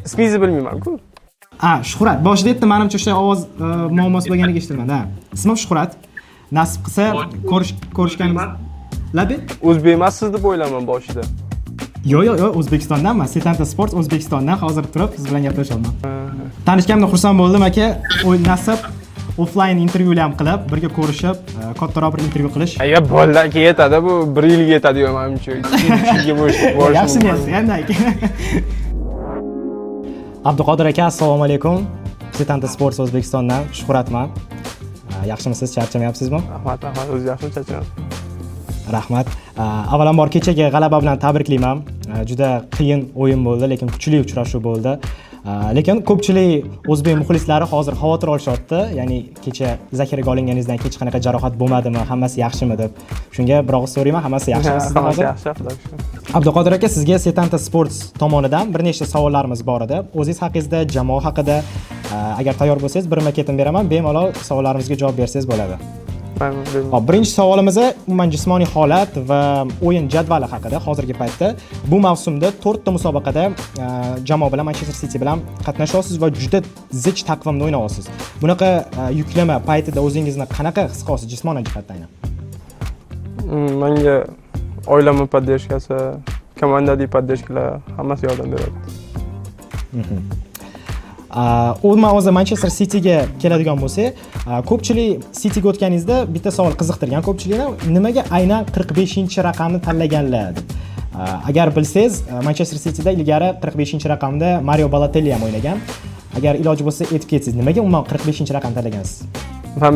Ismingizni bilmayman-ku. Shuhrat. Boshida aytdim, menimcha o'sha ovoz muammosi bo'lganiga eshitdim-da. Ismim Shuhrat. Nasib qilsa ko'rishganimiz. Labi? O'zbek emassiz deb o'ylaman boshida. Yo'q, O'zbekistondanman. Setanta Sport O'zbekistondan hozir turib siz bilan gaplashaman. Tanishganimdan xursand bo'ldim aka. Nasib offline intervyular ham qilib, birga ko'rishib, kattaroq bir intervyu qilish. Agar boladan keyin yetadi, bu 1 yilga yetadi menimcha. 2 yilga borish. Yaxshi niyat, qanday? Abduqodir aka, assalomu alaykum. Setanta Sport O'zbekistondan Shuhratman. Yaxshimisiz? Charchamayapsizmi? Rahmat, o'zi yaxshi charchaman. Rahmat. Avvalambor kechagi g'alaba bilan tabriklayman. Juda qiyin o'yin bo'ldi, lekin kuchli uchrashuv bo'ldi. Lekin ko'pchilik o'zbek muxlislari hozir xavotir olishyapti. Ya'ni kecha zaxiraga olinganingizdan hech qanaqa jarohat bo'lmadimi, hammasi yaxshimi deb. Shunga bir og'iz so'rayman, hammasi yaxshimi sizda hozir? Yaxshi. Abduqodir aka, sizga Setanta Sports tomonidan bir nechta savollarimiz bor edi. O'zingiz haqingizda, jamoa haqida agar tayyor bo'lsangiz birma-ketin beraman, bemalol savollarimizga javob bersangiz bo'ladi. Hop, birinchi savolimiz umuman jismoniy holat va o'yin jadvali haqida. Hozirgi paytda bu mavsumda 4 ta musobaqada jamoa bilan Manchester City bilan qatnashyapsiz va juda zich taqvimda o'ynayapsiz. Bunaqa yuklama paytida o'zingizni qanaqa his qilasiz jismonan jihatdan? Menga oilamning podдержкасы, komandalik podдержкалар hammasi yordam beradi. Umuman o'zi Manchester Cityga keladigan bo'lsak, ko'pchilik Cityga o'tganingizda bitta savol qiziqtirgan ko'pchilikni, nimaga aynan 45-raqamni tanlaganlar deb. Agar bilsangiz, Manchester Cityda ilgari 45-raqamda Mario Balotelli ham o'ynagan. Agar iloji bo'lsa aytib ketsangiz, nimaga umuman 45-raqam tanlagansiz? Men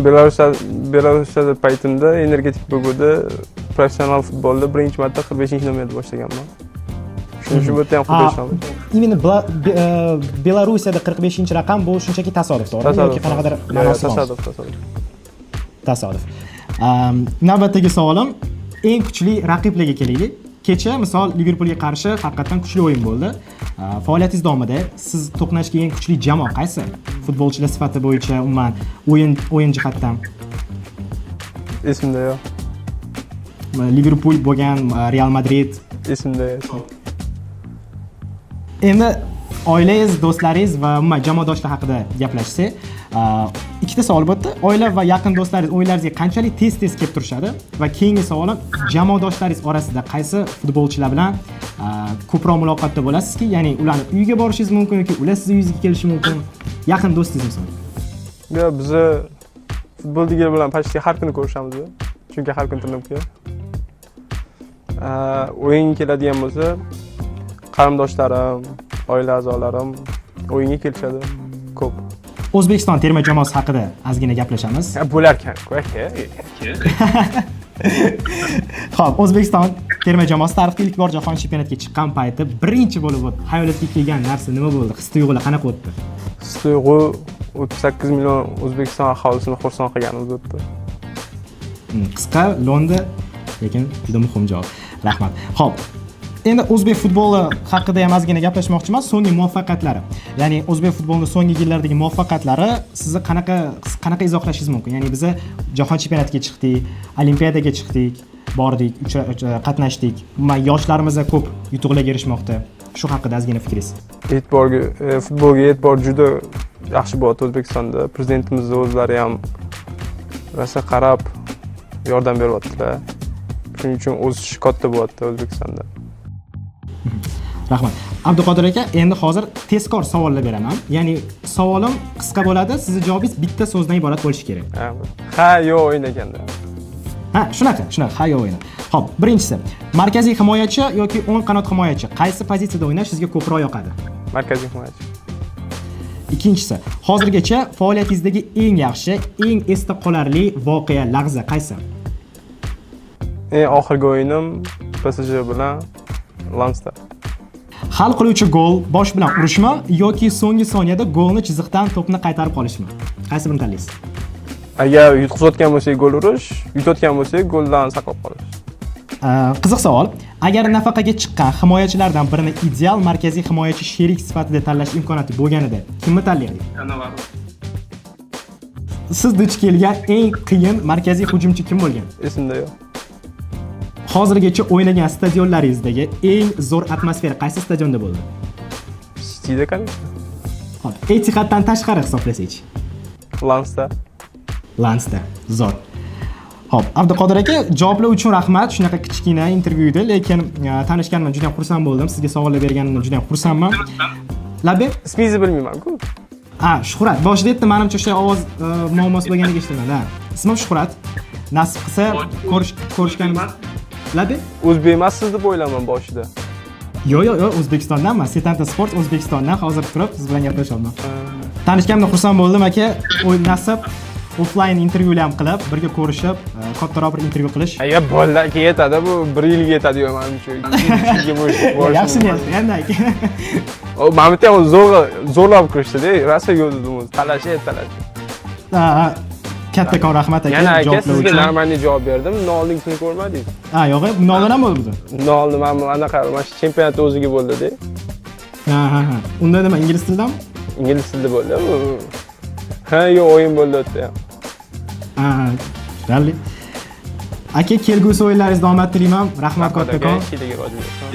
Belarusda paytimda energetik bo'lganda professional futbolda birinchi marta 45-nomerda boshlaganman. Shuning uchun ham xudo ishonadi. Именно Belarusda 45-raqam bu shunchaki tasodif, to'g'rimi? Yoki qanaqadir ma'nosi bormi? Tasodif. Navbatdagi savolim, eng kuchli raqiblarga kelaylik. Kecha misol Liverpoolga qarshi haqiqatan kuchli o'yin bo'ldi. Faoliyatingiz davomida siz to'qnashgan eng kuchli jamoa qaysi? Futbolchilar sifati bo'yicha, umuman o'yin jihatdan. Esimda yo'q. Liverpool bo'lgan, Real Madrid. Esimda yo'q. Endi oilangiz, do'stlaringiz va umuman jamoadoshlar haqida gaplashsak, ikkita savol bo'pti. Oila va yaqin do'stlaringiz o'yinlaringizga qanchalik tez kelib turishadi? Va keyingi savolim, jamoadoshlaringiz orasida qaysi futbolchilar bilan ko'proq muloqotda bo'lasizki, ya'ni ularni uyiga borishingiz mumkin yoki ular sizning uyingizga kelishi mumkin? Yaqin do'stingiz misol. Yo'q, biz futbolchilar bilan почти har kuni ko'rishamiz. Chunki har kun turnirga. O'yin keladigan bo'lsa, qarindoshlarim, oila a'zolarim o'yinga kelishadi ko'p. O'zbekiston terma jamoasi haqida ozgina gaplashamiz. Bo'lar ekan-ku aka. Xo'p, O'zbekiston terma jamoasi tarixda ilk bor jahon chempionatiga chiqqan payti birinchi bo'lib o'tdi. Hayolotga kelgan narsa nima bo'ldi? His-tuyg'ular qanaqa o'tdi? His-tuyg'u 38 million O'zbekiston aholisini xursand qilganimiz o'tdi. Qisqa, lo'nda, lekin juda muhim javob. Rahmat. Xo'p, endi o'zbek futboli haqida ham ozgina gaplashmoqchiman. So'nggi muvaffaqiyatlari. Ya'ni o'zbek futbolining so'nggi yillardagi muvaffaqiyatlari sizni qanaqa izohlashingiz mumkin? Ya'ni biz jahon chempionatiga chiqdik, olimpiadaga chiqdik, bordik, qatnashdik. Umuman yoshlarimizda ko'p yutuqlarga erishmoqda. Shu haqida ozgina fikringiz. Futbolga e'tibor juda yaxshi bo'lyapti O'zbekistonda. Prezidentimizning o'zlari ham rosa qarab yordam beryaptilar. Shuning uchun o'sish katta bo'lyapti O'zbekistonda. Rahmat. Abduqodir aka, endi hozir tezkor savollar beraman. Ya'ni savolim qisqa bo'ladi, sizning javobingiz bitta so'zdan iborat bo'lishi kerak. Ha, yo'q o'ynaganda. Ha, shunaqa, ha, yo'q o'yna. Xo'p, birinchisi, markaziy himoyachi yoki o'ng qanot himoyachi qaysi pozitsiyada o'ynash sizga ko'proq yoqadi? Markaziy himoyachi. Ikkinchisi, hozirgacha faoliyatingizdagi eng yaxshi, eng esda qolarli voqea, lahza qaysi? Eng oxirgi o'yinim PSG bilan Lensda. Hal qiluvchi gol bosh bilan urishmi yoki so'nggi soniyada golni chiziqdan to'pni qaytarib qolishmi? Qaysi birini tanlaysiz? Agar yutqizayotgan bo'lsak gol urish, yutayotgan bo'lsak goldan saqlab qolish. Qiziq savol. Agar nafaqaga chiqqan himoyachilardan birini ideal markaziy himoyachi sherik sifatida tanlash imkoniyati bo'lganida, kimni tanlaysiz? Cannavaro. Siz duch kelgan eng qiyin markaziy hujumchi kim bo'lgan? Esimda yo'q. Hozirgacha o'ynagan stadionlaringizdagi eng zo'r atmosfera qaysi stadionda bo'ldi? Yeydi конечно. Hop, Etihaddan tashqari hisoblasak. Lansda. Lansda. Zo'r. Hop, Abduqodir aka, javoblar uchun rahmat. Shunaqa kichkina intervyu edi, lekin tanishganimdan juda ham xursand bo'ldim. Sizga savollar berganimdan juda ham xursandman. Labib? Ismingizni bilmayman-ku. Shuhrat. Boshida aytdim, menimcha o'sha ovoz muammosi bo'lganiga eshitaman. Ismim Shuhrat. Nasib qilsa ko'rishganimiz. Labib? O'zbek emassiz deb o'ylaman boshida. Yo'q, O'zbekistondanman. Setanta Sport O'zbekistondan hozir turib siz bilan gaplashyapman. Tanishganimdan xursand bo'ldim aka. Nasib offline intervyular ham qilib, birga ko'rishib, kattaroq bir intervyu qilish. Ya bolalarga yetadi bu, 1 yilga yetadi menimcha. Yaxshi niyat, endi aka. O Mamit ham zo'rlab kirishdi-da, rosa yo'q dedim o'zi. Talashib. Kattakon rahmat aka. Yana aka sizga normalniy javob berdim. Nolningisini ko'rmadingiz? Yo'q, noldan ham bo'ldi bu. Nolni mana mana shu chempionat o'ziga bo'ldi-da. Ha. Unda nima ingliz tilidanmi? Ingliz tilida bo'ldi. Yo'q, o'yin bo'ldi o'tda ham. Ralli. Aka, kelgusi o'yinlaringizni omad tilayman. Rahmat kattakon.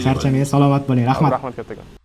Charchamang, Salomat bo'ling. Rahmat. Rahmat kattakon.